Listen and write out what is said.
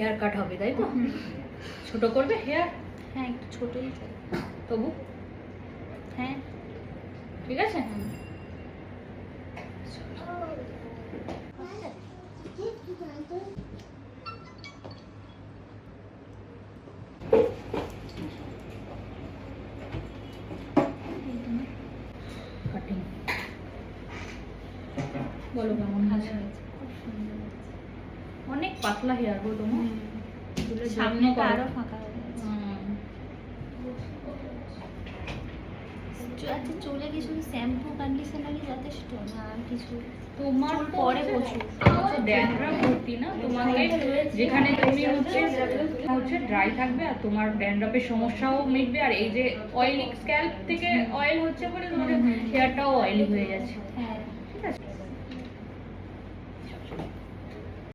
Hair cut হবে, তাই তো? ছোট করবে হেয়ার? হ্যাঁ, একটু ছোটই চাই। তবু হ্যাঁ, ঠিক আছে। কাটিং বলো কেমন আছে? অনেক পাতলা হেয়ার গো তোমার। সামনেটা আরো ফাঁকা হয়ে গেছে। আচ্ছা, চুলে কি শুধু শ্যাম্পু কন্ডিশনারই যথেষ্ট না আর কিছু? তোমার চুল পরে প্রচুর। ড্যান্ড্রাফ ভর্তি না তোমাকে, যেখানে তুমি হচ্ছে ড্রাই থাকবে আর তোমার ড্যান্ড্রাফের সমস্যাও মিটবে, আর এই যে অয়েলি স্ক্যাল্প থেকে অয়েল হচ্ছে বলে তোমার হেয়ারটাও অয়েলি হয়ে যাচ্ছে। হ্যাঁ, ঠিক আছে।